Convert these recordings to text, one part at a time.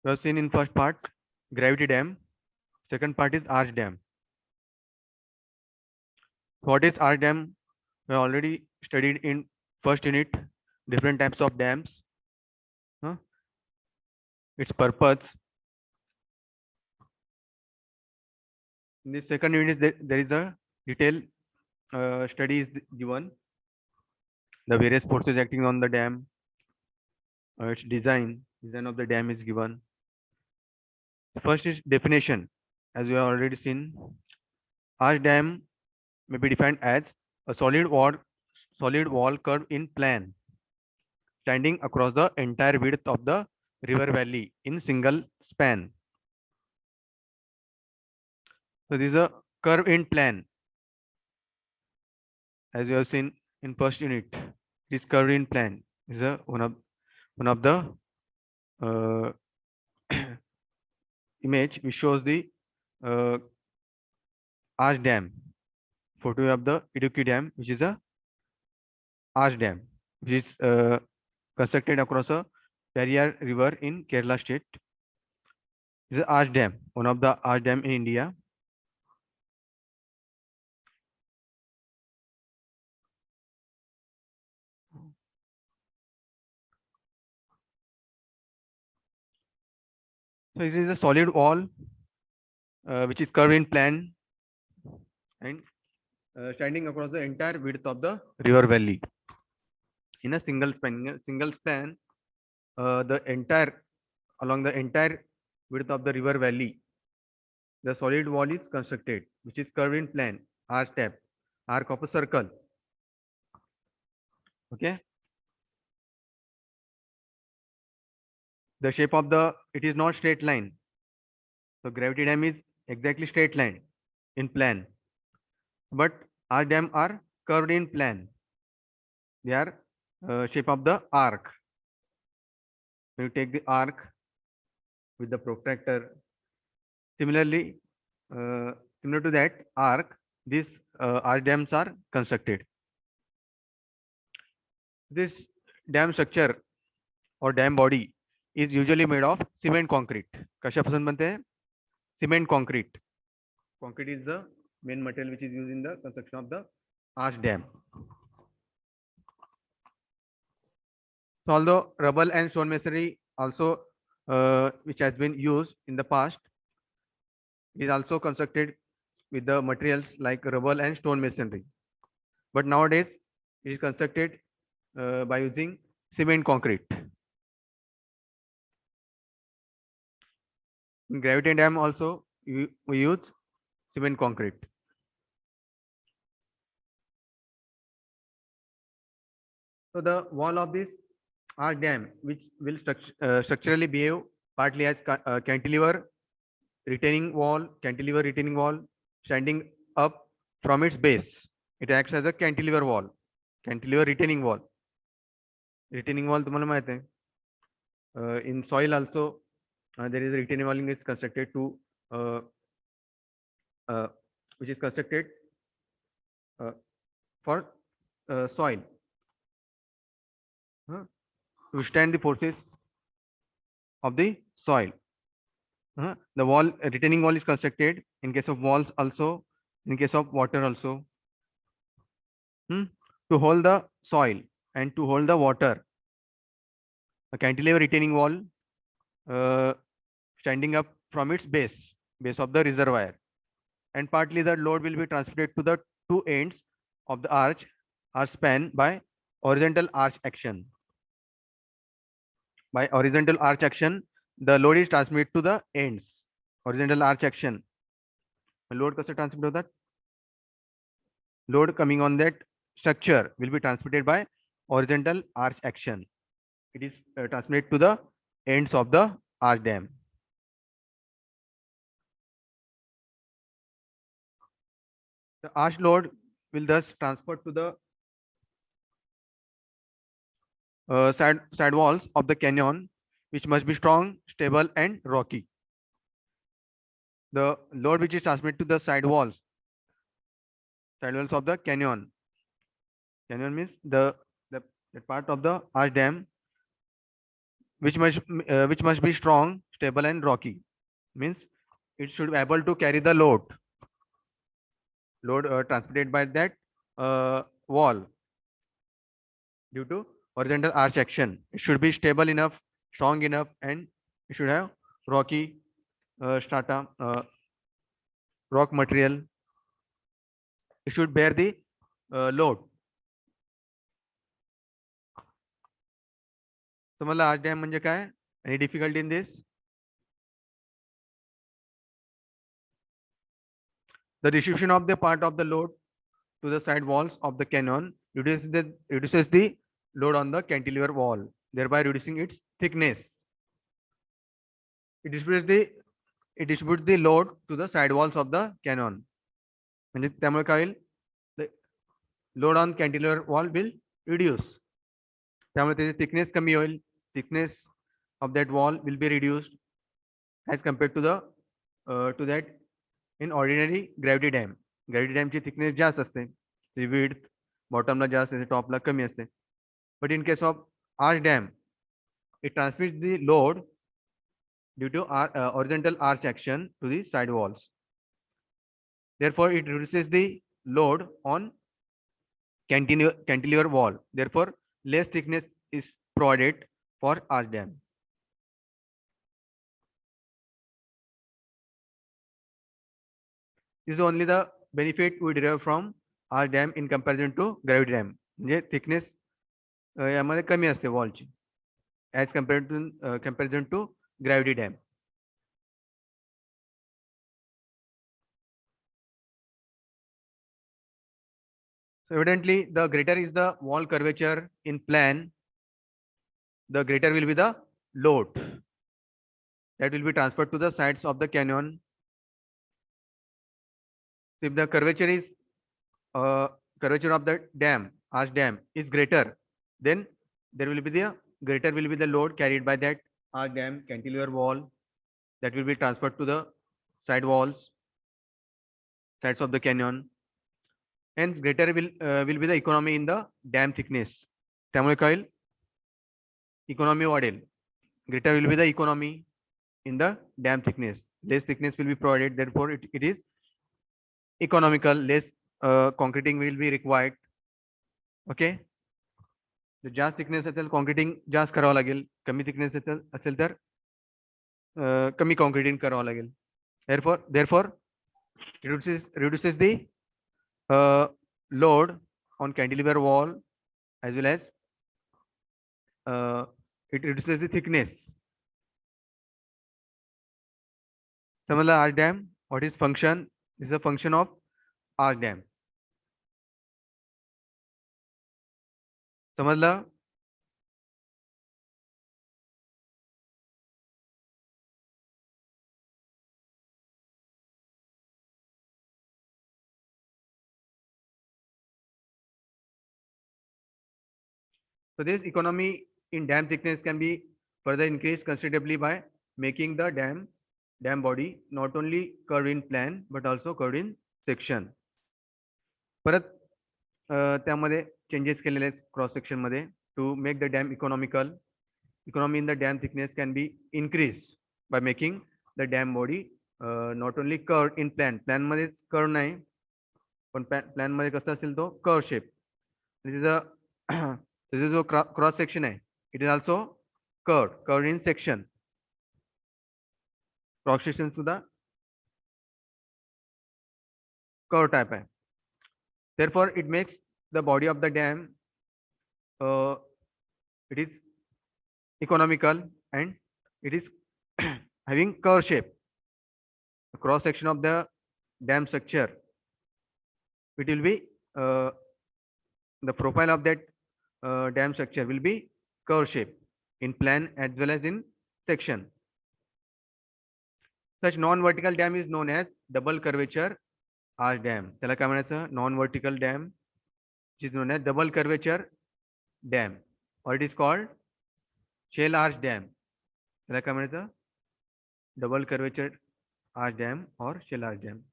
We have seen in first part gravity dam. Second part is arch dam. What is arch dam? We already studied in first unit different types of dams. Huh? Its purpose. In the second unit, there is a detailed study is given. The various forces acting on the dam, its design of the dam is given. First is definition. As we have already seen, arch dam may be defined as a solid wall curved in plan, standing across the entire width of the river valley in single span. So this is a curve in plan, as you have seen in first unit. This curve in plan is one of the uh, image which shows the uh, arch dam. Photo of the Idukki Dam, which is a arch dam, which is constructed across a Periyar River in Kerala state. This is arch dam, one of the arch dam in India. So this is a solid wall which is curved in plan and standing across the entire width of the river valley in a single span. In a single span, the entire along the entire width of the river valley, the solid wall is constructed, which is curved in plan, arc of a circle. Okay. The shape of it is not straight line. So gravity dam is exactly straight line in plan, but arch dam are curved in plan. They are shape of the arc. When you take the arc with the protractor, similarly, similar to that arc, these arch dams are constructed. This dam structure or dam body is usually made of cement concrete. कशापासून बनते हैं? Cement concrete. Concrete is the main material which is used in the construction of the arch dam. So although rubble and stone masonry also which has been used in the past is also constructed with the materials like rubble and stone masonry, but nowadays it is constructed by using cement concrete. In gravity dam also we use cement concrete. So the wall of this arch dam, which will structurally behave partly as cantilever retaining wall, standing up from its base. It acts as a cantilever retaining wall. Retaining wall तुम्हाला माहित आहे. In soil also there is a retaining wall is constructed to which is constructed for soil to withstand the forces of the soil. The retaining wall is constructed in case of walls also, in case of water also, to hold the soil and to hold the water. A cantilever retaining wall standing up from its base of the reservoir, and partly the load will be transferred to the two ends of the arch are spanned by horizontal arch action. By horizontal arch action, the load is transmitted to the ends. Horizontal arch action. Load कसं transmit होतात? Load coming on that structure will be transmitted by horizontal arch action. It is transmitted to the ends of the arch dam. The arch load will thus transfer to the side walls of the canyon, which must be strong, stable, and rocky. The load which is transmitted to the side walls of the canyon. Canyon means the part of the arch dam which must be strong, stable, and rocky. Means it should be able to carry the load transported by that wall due to horizontal arch action. It should be stable enough, strong enough, and it should have rocky strata, rock material. It should bear the load. समजलं arch dam म्हणजे काय? Any difficulty in this? The distribution of the part of the load to the side walls of the canyon reduces the load on the cantilever wall, thereby reducing its thickness. It distributes the load to the side walls of the canyon. म्हणजे त्यामुळे काय होईल? The load on cantilever wall will reduce. त्यामुळे त्याची thickness कमी होईल. Thickness of that wall will be reduced as compared to that in ordinary gravity dam. Gravity dam ची thickness जास्त असते. Width bottom ला जास्त असते, top ला कमी असते. But in case of arch dam, it transmits the load due to horizontal arch action to the side walls. Therefore, it reduces the load on cantilever wall. Therefore, less thickness is provided for arch dam. This is only the benefit we derive from arch dam in comparison to gravity dam. म्हणजे thickness यामध्ये कमी असते वॉलची as compared to comparison to gravity dam. So evidently, the greater is the wall curvature in plan, the greater will be the load that will be transferred to the sides of the canyon. So if the curvature of the dam, arch dam, is greater, then there will be the greater will be the load carried by that arch dam cantilever wall that will be transferred to the side walls, sides of the canyon. Hence, greater will be the economy in the dam thickness. त्यामुळे काय होईल? Economy वाढेल. Greater will be the economy in the dam thickness. Less thickness will be provided. Therefore, it is economical. Less concreting will be required. Okay. जर जास्त thickness असेल concreting जास्त करावं लागेल. कमी थिकनेस असेल तर कमी कॉन्क्रिटिंग करावं लागेल. Therefore, reduces the load on cantilever wall as well as it reduces the thickness. समजलं arch dam? What is function? This is a function of arch dam. समजलं? So this economy in dam thickness can be further increased considerably by making the dam body not only curved in plan but also curved in section. परत त्यामध्ये changes केलेले आहेत cross section मध्ये to make the dam economical. Economy in the dam thickness can be increased by making the dam body not only curved in plan. Plan मध्येच curve नाही पण plan मध्ये कसं असेल तो curve shape. This is a cross section आहे. It is also curved in section. Cross section सुद्धा curve type आहे. Therefore, it makes the body of the dam it is economical and it is having curve shape. The cross section of the dam structure, it will be the profile of that dam structure will be curve shape in plan as well as in section. Such non-vertical dam is known as double curvature arch dam. त्याला काय म्हणायचं? Non-vertical dam, which is known as double curvature dam, or it is called shell arch dam. त्याला काय म्हणायचं? Double curvature arch dam or shell arch dam.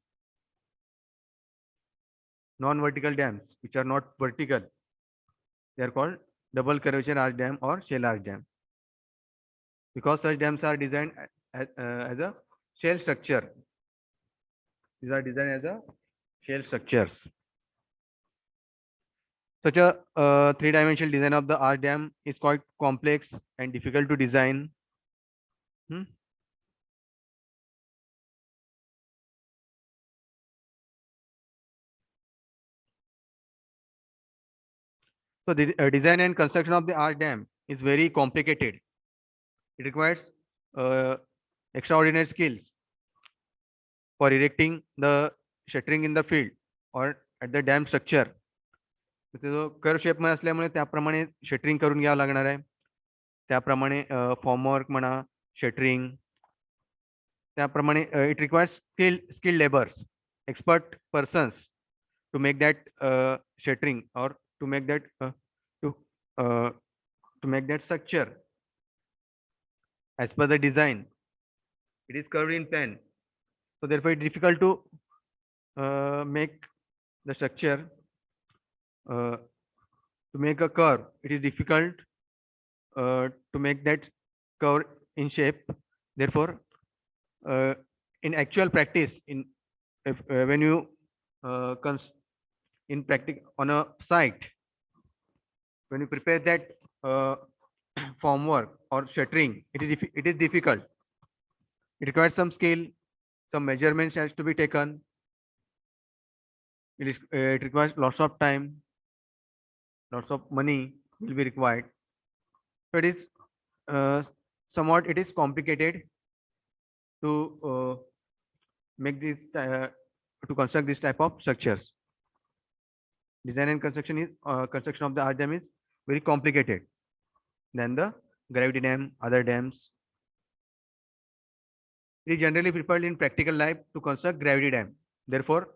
Non-vertical dams which are not vertical, they are called double curvature arch dam or shell arch dam. because such dams are designed as a shell structure. These are designed as a shell structures. Such a three-dimensional design of the arch dam is quite complex and difficult to design. Hmm? So the design and construction of the arch dam is very complicated. It requires uh, extraordinary skills for erecting the shuttering in the field or at the dam structure. तो curve shape मध्ये असल्यामुळे त्याप्रमाणे shuttering करून घ्यावं लागणार आहे. त्याप्रमाणे formwork म्हणा, शटरिंग, त्याप्रमाणे it requires skilled labours, expert persons to make that shuttering और to make that to make that structure as per the design. It is curved in plan, so therefore it's difficult to make the structure to make a curve. It is difficult to make that curve in shape. Therefore, in actual practice, if, when you in practice on a site, when you prepare that formwork or shuttering, it is difficult. It requires some skill, some measurements has to be taken. It requires lots of time, lots of money will be required. So it is somewhat it is complicated to make this to construct this type of structures. Design and construction of the arch dam is very complicated than the gravity dam, other dams. It is generally preferred in practical life to construct gravity dam. Therefore,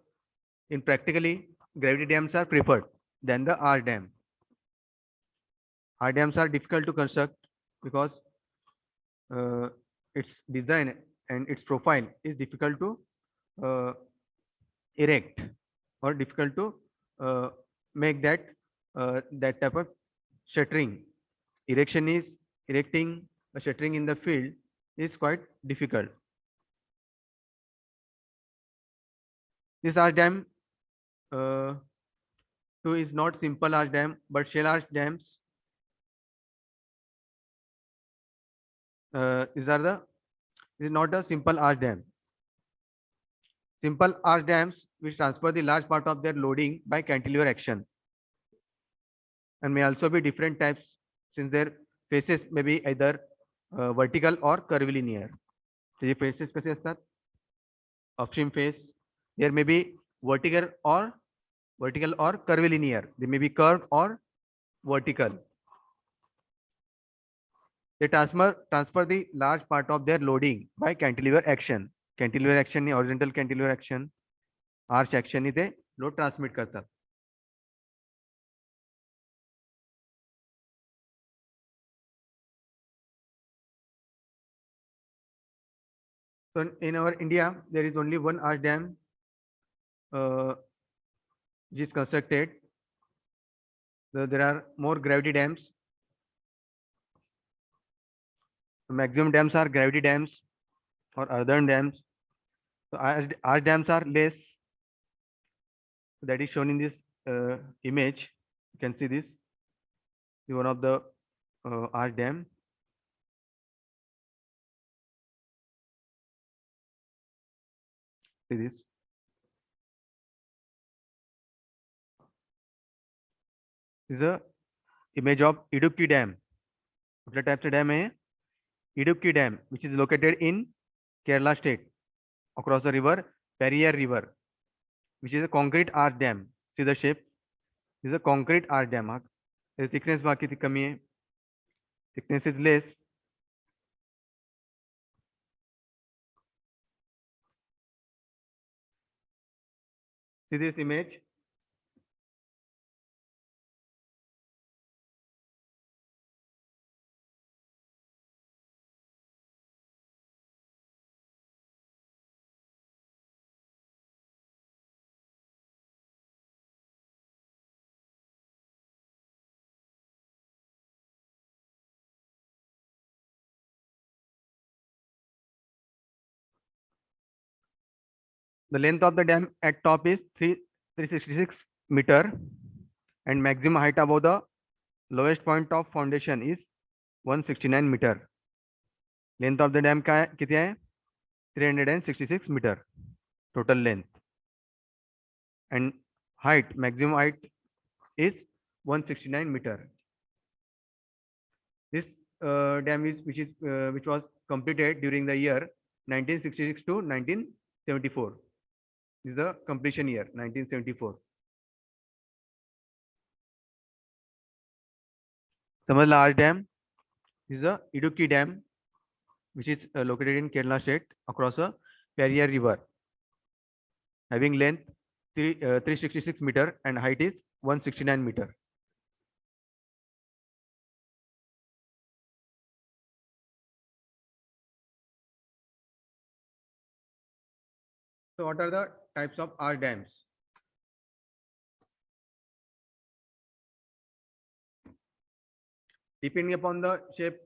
in practically, gravity dams are preferred than the arch dam. Arch dams are difficult to construct because its design and its profile is difficult to erect or difficult to make that type of shuttering. Erecting a shuttering in the field is quite difficult. This arch dam too is not simple arch dam, but shell arch dams. These are the This is not a simple arch dam. Simple arch dams which transfer the large part of their loading by cantilever action and may also be different types since their faces may be either vertical or curvilinear. So the faces कसे असतात? Upstream face, there may be vertical or curvilinear. They may be curved or vertical. They transfer the large part of their loading by cantilever action. Cantilever action ni horizontal cantilever action, arch action ni ते load transmit करतात. So in our India, there is only one arch dam which is constructed. So there are more gravity dams. The maximum dams are gravity dams or earthen dams. So arch dams are less. That is shown in this image. You can see this. This is one of the arch dam. See this. This is a image of Idukki Dam. कुठल्या टाइपचं dam आहे? Idukki Dam, which is located in Kerala state across the river Periyar River, which is a concrete arch dam. See the shape. This is a concrete arch dam. The thickness बाकी कमी आहे. Thickness is less. See this image. The length of the dam at top is 366 meter and maximum height above the lowest point of foundation is 169 meter. Length of the dam का कितनी है? 366 meter total length and height, maximum height is 169 meter. This dam is which was completed during the year 1966 to 1974. This is the completion year 1974. Samarlal Dam is the Idukki Dam, which is located in Kerala state across a Periyar river, having length 366 meter and height is 169 meter. So what are the types of arch dams? Depending upon the shape,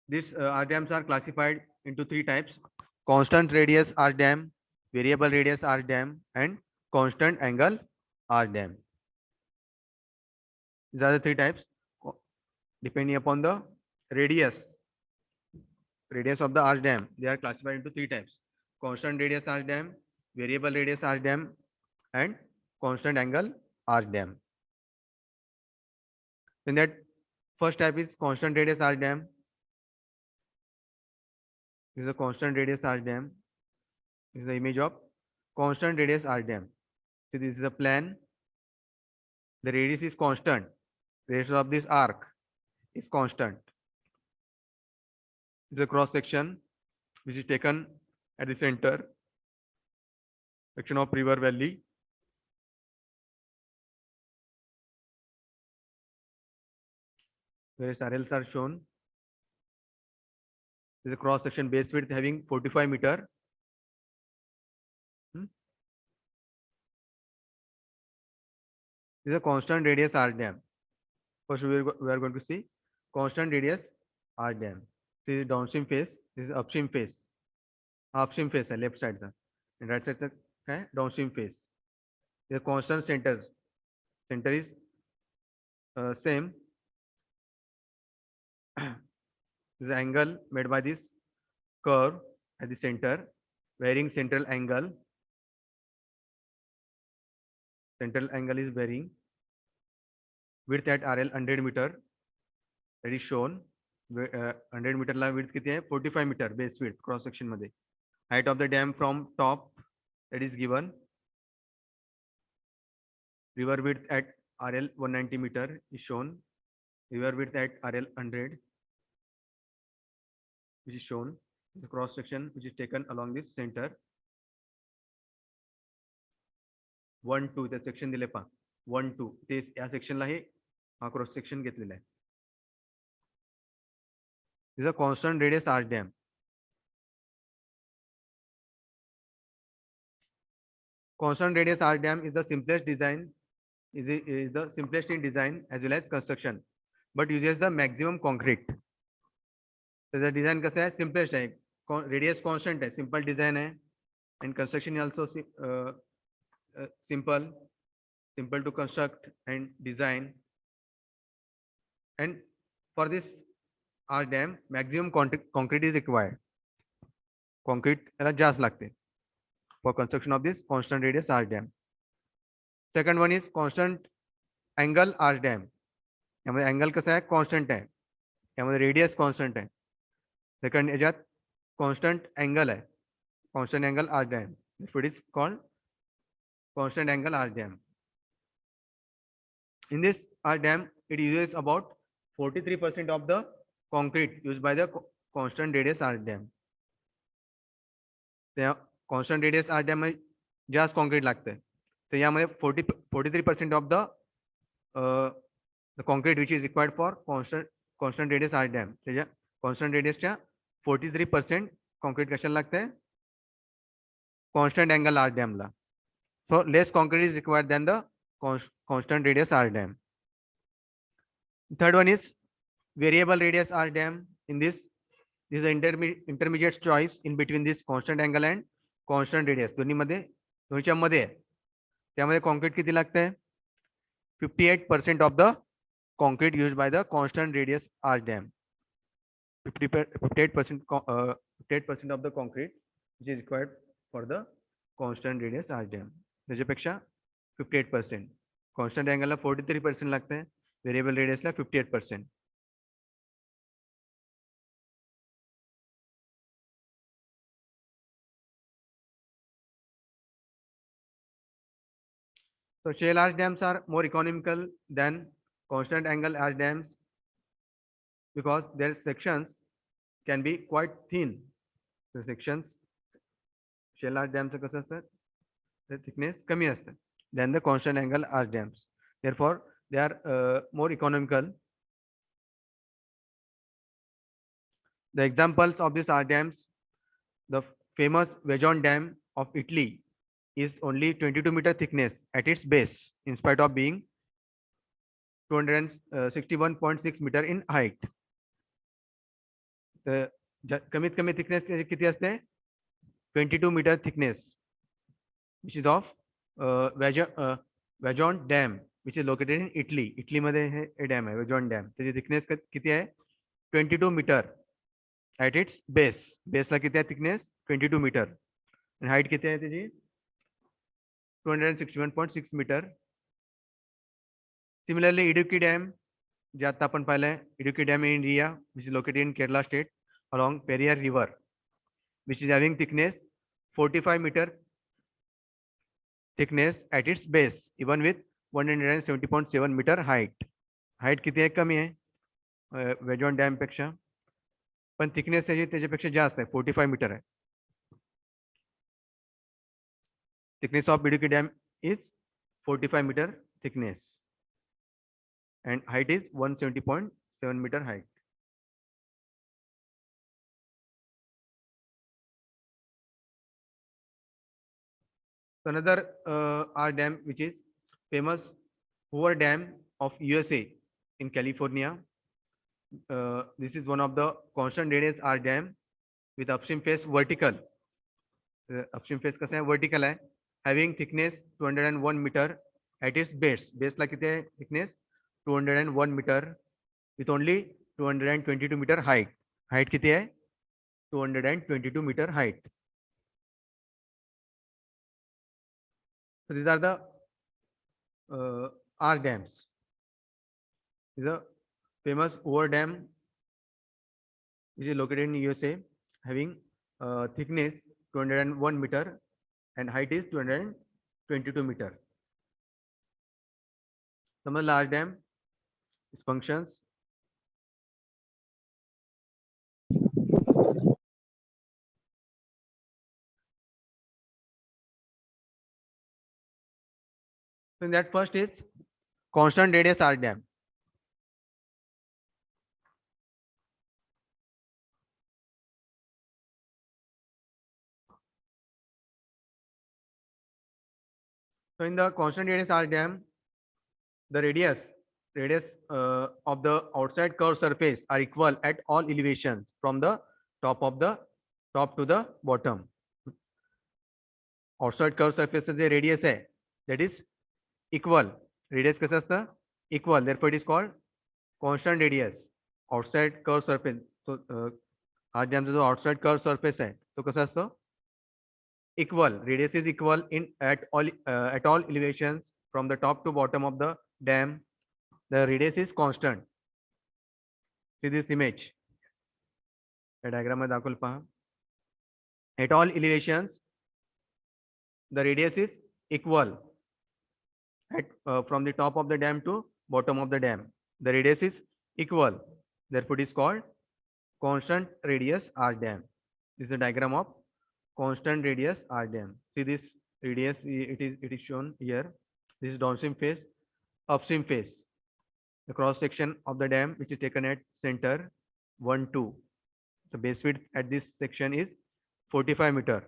these arch dams are classified into three types: constant radius arch dam, variable radius arch dam, and constant angle arch dam. These are the three types depending upon the radius of the arch dam. They are classified into three types: constant radius arch dam, variable radius arch dam, and constant angle arch dam. Then that first type is constant radius arch dam. This is a constant radius arch dam. This is the image of constant radius arch dam. So this is a plan. The radius is constant. The radius of this arc is constant. This is a cross section which is taken at the center section of river valley. Various RLs are shown. This is a cross section base width having 45 meter. This is a constant radius arch dam. First, we are going to see constant radius arch dam. This is downstream face. This is upstream face. Upstream face है left side का, and right side का है downstream face. The constant center is same. This angle made by this curve at the center, varying central angle. Central angle is varying. Width at RL 100 meter. That is shown. 100 meter La width कितनी है? 45 meter base width cross section मध्ये. Height of the dam from top, that is given. River width at RL 190 meter is shown. River width at RL 100, which is shown. The cross section which is taken along this center. 1, 2 त्या section दिले पहा. 1, 2 ते या section ला हे हा cross section घेतलेला आहे. This is a constant radius arch dam. Constant radius arch dam is the simplest design. Is the simplest in design as well as construction, but uses the maximum concrete. त्याचा design कसं आहे? Simplest आहे, radius constant आहे, simple design आहे, and construction is also simple to construct and design. And for this arch dam, maximum concrete is required. Concrete याला जास्त लागते for construction of this constant radius arch dam. Second one is constant angle arch dam. यामध्ये angle कसा आहे? Constant आहे. यामध्ये radius constant आहे. Second याच्यात कॉन्स्टंट अँगल आहे. Constant angle arch dam. It is called constant angle arch dam. In this arch dam, it uses about 43% of the concrete used by the constant radius arch dam. त्या constant radius arch dam मध्ये जास्त concrete लागते. तर यामध्ये 43% of the concrete which is required for constant radius arch dam. त्याच्या constant radiusच्या 43% concrete कशाला लागते? constant angle arch dam La. So less concrete is required than the constant radius arch dam. Third one is variable radius arch dam. In this is an intermediate choice in between this constant angle and constant radius दोन्हीच्या मध्ये आहे, त्यामध्ये concrete किती लागतंय? 58% of the concrete use by the constant radius arch dam. 58% of the concrete which is required for the constant radius arch dam. त्याच्यापेक्षा 58%. Constant अँगलला 43% लागतंय, variable रेडियसला 58%. So shale arch dams are more economical than constant angle arch dams because their sections can be quite thin. The sections shale arch dams कसं असतं, the thickness कमी असतं than the constant angle arch dams. Therefore, they are more economical. The examples of these arch dams, the famous Vejon Dam of Italy is only 22-meter thickness at its base, in spite of being 261.6 meter in height. तर कमीत कमी thickness किती असते? 22 metre thickness, which is of Vajont dam which is located in Italy. इटलीमध्ये हे dam आहे Vajont dam. त्याची thickness किती आहे? 22 मीटर ॲट इट्स बेस. बेसला किती आहे थिकनेस? 22 मीटर. आणि हाईट किती आहे त्याची? 261.6 मीटर. सिमिलरली इडुकी डॅम जे आता आपण पाहिलंय, Idukki dam in India which is located in Kerala state along Periyar River, which is having thickness 45 meter thickness at its base, even with 170.7 meter height. Height किती आहे? कमी आहे वेजॉन डॅम पेक्षा, पण थिकनेस त्याच्यापेक्षा जास्त आहे, 45 मीटर आहे. Thickness of Idukki dam is 45 metre thickness and height is 170.7 meter height. So another our dam which is famous, Hoover Dam of USA in California. This is one of the constant radius arch dam with upstream face vertical. Upstream face कसा आहे? Vertical आहे, having thickness 201 meter at its base. Base ला किती आहे thickness? 201 meter with only 222 meter height. Height किती आहे? 222 meter height. So these are the arch dams. This is a famous Hoover Dam which is located in USA, having thickness 201 meter and height is 222 meter. समझला arch dam, its functions. So in that first is constant radius arch dam. So in the constant radius arch dam, the radius of the outside curved surface are equal at all elevations from the top to the bottom. Outside curved surface the radius है, that is equal. Radius कसं असतं? Equal. Therefore it is called constant radius. Outside curved surface. So arch dam जो outside curved surface है तो कसं असतं? Equal. Radius is equal in at all elevations from the top to bottom of the dam. The radius is constant. See this image. या diagram मध्ये दाखवलं पहा. At all elevations, the radius is equal at from the top of the dam to bottom of the dam. The radius is equal. Therefore, it is called constant radius arch dam. This is a diagram of constant radius arch dam. See this radius, it is shown here. This is downstream face, upstream face. The cross section of the dam which is taken at center 1, 2. The base width at this section is 45 meter.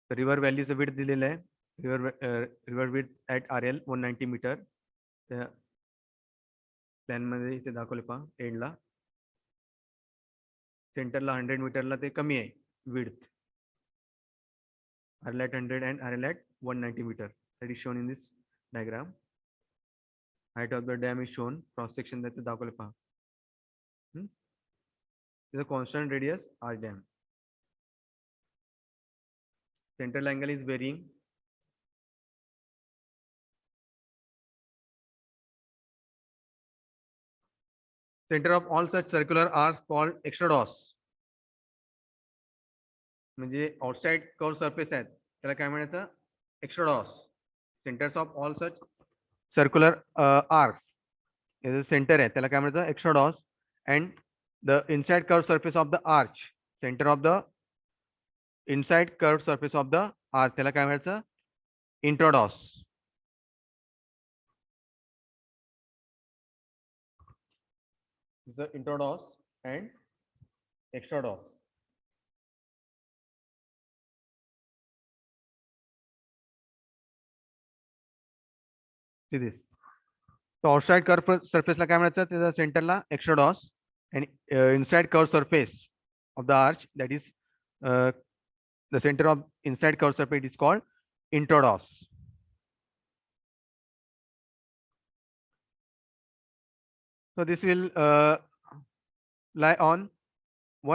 The river values width दिलेलं आहे. River width at RL 190 meter. त्या plan मध्ये इथे दाखवले पहा एंडला. सेंटरला 100 मीटरला ते कमी आहे width. RL at 100 and RL at 190 meter. That is shown in this diagram. Height of the dam is shown. Cross section that दाखवले पहा. Is a constant radius arch dam. Central angle is varying. Center of all such circular arcs called extrados. म्हणजे outside curve surface आहेत त्याला काय म्हणायचं extrados. Centres of all such circular arcs centre आहे त्याला काय म्हणायचं extrados. And the inside curve surface of the arch centre of the inside curve surface of the arch त्याला काय म्हणायचं intrados. Intrados and extrados. See this. So outside curve surface ला काय म्हणायचं त्याच्या सेंटरला एक्स्ट्राडॉस and inside curve surface of the arch, that is the center of inside curve surface is called introdos. So this will lie on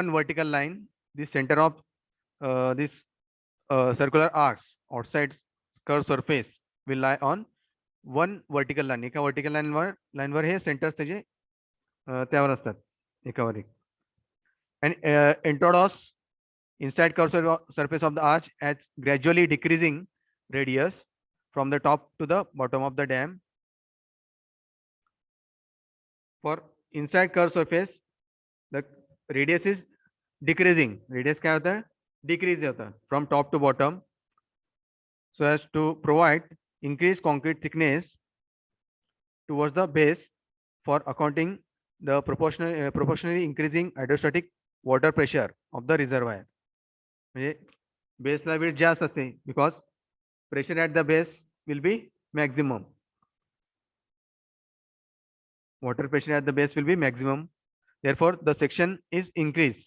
one vertical line. The center of this circular arcs outside curve surface will lie on one vertical line. एका vertical line वर हे centers त्याचे त्यावर असतात एकावर एक. And introdos inside curve surface of the arch as gradually decreasing radius from the top to the bottom of the dam. For inside curve surface the radius is decreasing. Radius क्या होता है decrease होता है from top to bottom, so as to provide increased concrete thickness towards the base for accounting the proportionally increasing hydrostatic water pressure of the reservoir. म्हणजे बेसला wait जास्त असते because pressure at the base will be maximum. water pressure at the base will be maximum. Therefore the section is increased.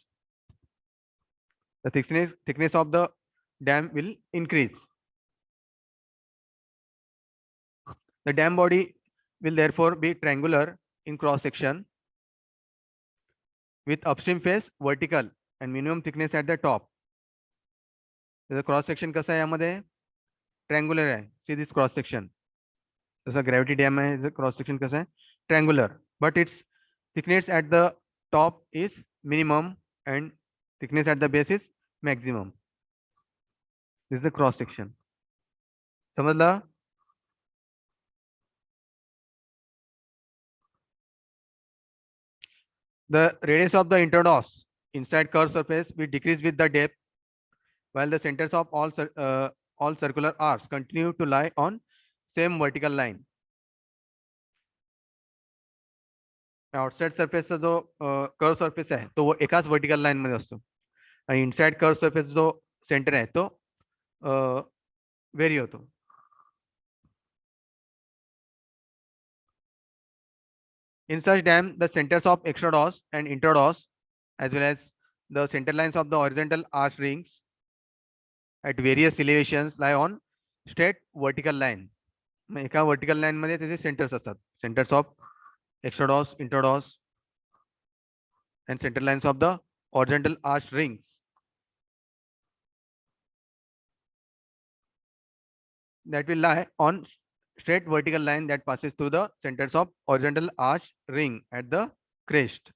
The thickness of the dam will increase. The dam body will therefore be triangular in cross section with upstream face vertical and minimum thickness at the top. The cross section कसा आहे यामध्ये triangular आहे. See this cross section. जसा gravity dam आहे cross section कसं आहे triangular, but it's thickness at the top is minimum and thickness at the base is maximum. This the cross section. समजलं? The radius of the introdos inside curved surface will decrease with the depth, while the centers of all circular arcs continue to lie on same vertical line. Outside सरफेसचा जो curve surface आहे तो एकाच vertical line मध्ये असतो आणि inside curve surface जो centre आहे तो व्हेरी होतो. In such dam, the centers of extrados and intrados, as well as the center lines of the horizontal arch rings at various elevations lie on straight vertical line. एका vertical line मध्ये त्याचे centres असतात. Centres of extrados, intrados, and center lines of the horizontal arch rings. That will lie on straight vertical line that passes through the centers of horizontal arch ring at the crest.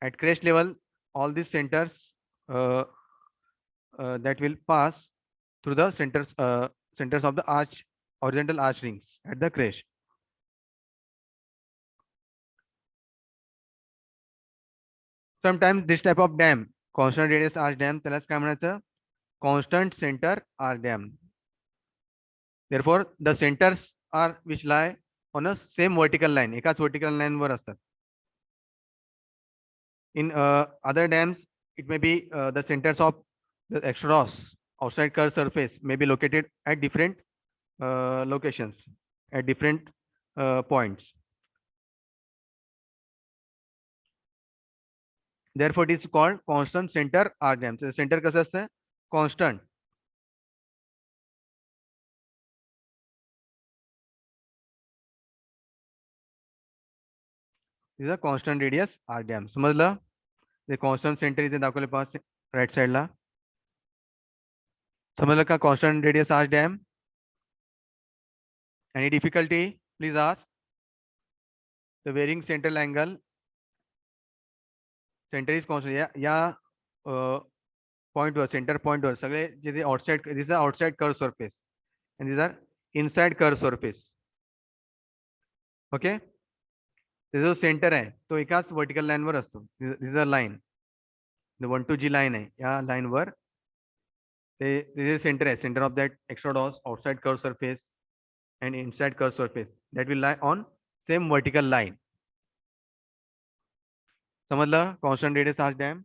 At crest level, all these centers that will pass through the centers of the arch horizontal arch rings at the crest. Sometimes this type of dam, constant radius arch dam, त्यालाच काय म्हणायचं constant center arch dam. Therefore the centers are which lie on a same vertical line, एकाच vertical line वर असतात. In other dams it may be the centers of the extrados outside curved surface may be located at different locations at different points. therefore it is called constant center arc dam. So center कसं असतं? Constant. This is a constant radius arc dam. समजलं? ते constant center इथे दाखवले पास right साईडला. समजलं का constant radius arc dam? Any difficulty? Please ask. The varying central angle. Center is constant. या point वर center point वर सगळे जे outside, this is outside curved surface and these are inside curved surface. Okay. ते जो centre आहे तो एकाच vertical line वर असतो. This a line, 1-2G line आहे. या लाईन वर ते सेंटर आहे. Centre of that extrados outside curve surface and inside curved surface that will lie on same vertical line. समजलं? constant radius arc dam.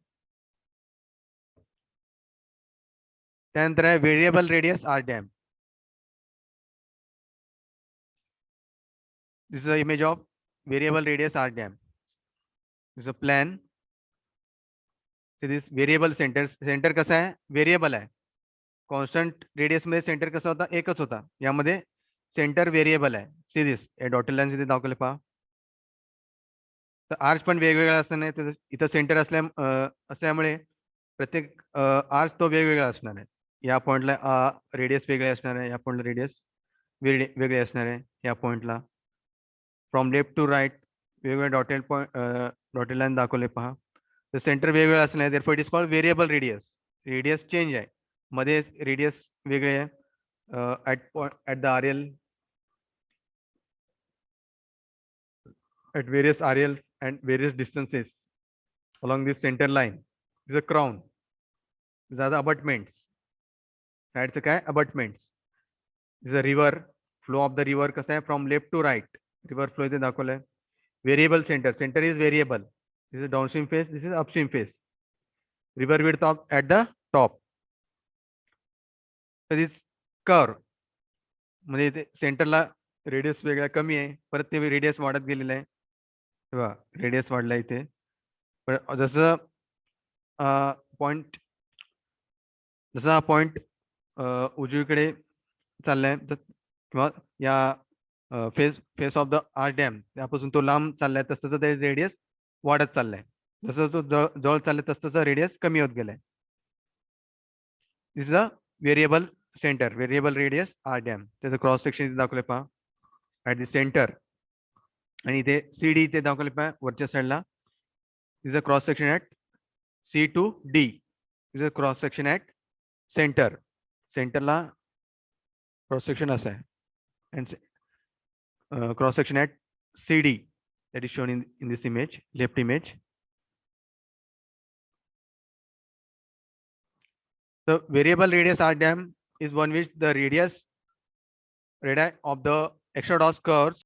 त्यानंतर आहे variable radius arc dam. This is the image of variable radius arc dam. This is a plan. This variable center. Center कसा आहे? Variable आहे. constant radius मध्ये centre कसा होता? एकच होता. यामध्ये सेंटर व्हेरिएबल आहे. सी दिस डॉटेड लाईन इथे दाखवले पहा. तर आर्च पण वेगवेगळा असणार आहे. इथं सेंटर असल्यामुळे प्रत्येक आर्च तो वेगवेगळा असणार आहे. या पॉईंटला रेडियस वेगळे असणार आहे. या पॉईंटला रेडियस वेगळे असणार आहे. या पॉईंटला फ्रॉम लेफ्ट टू राईट वेगवेगळे डॉटेड लाईन दाखवले पहा. तर सेंटर वेगवेगळा असणार आहे. Therefore it is called variable radius. Radius change आहे. मध्ये रेडियस वेगळे आहे. at the RL, at various RLs and various distances along this center line is a crown. These are the abutments. That's okay, abutments. This is a river. Flow of the river कसा आहे? From left to right. River flow इथे दाखवलंय. Variable center. Center is variable. This is downstream phase. This is upstream phase. River width of at the top. So this curve म्हणजे इथे सेंटरला radius वेगळा कमी आहे. परत ते रेडियस वाढत गेलेलं आहे. तेव्हा रेडियस वाढला इथे. पण जसं पॉइंट जसा हा पॉइंट उजवीकडे चाललाय किंवा या face of the arch dam त्यापासून तो लांब चाललाय तसं ते रेडियस वाढत चाललाय. जसं तो जवळ चाललाय तसं रेडियस कमी होत गेलाय. This is a variable center, variable radius arc dam. त्याचं क्रॉस सेक्शन इथे दाखवले पहा ऍट द सेंटर. आणि इथे CD इथे दाखवले पहा वरच्या साईडला. Is a cross section at C to D. Is a cross section at centre. सेंटरला क्रॉस सेक्शन असं आहे. And cross section at CD that is shown in this image, left image. The variable radius arc dam is one which the radii of the extra DOS curves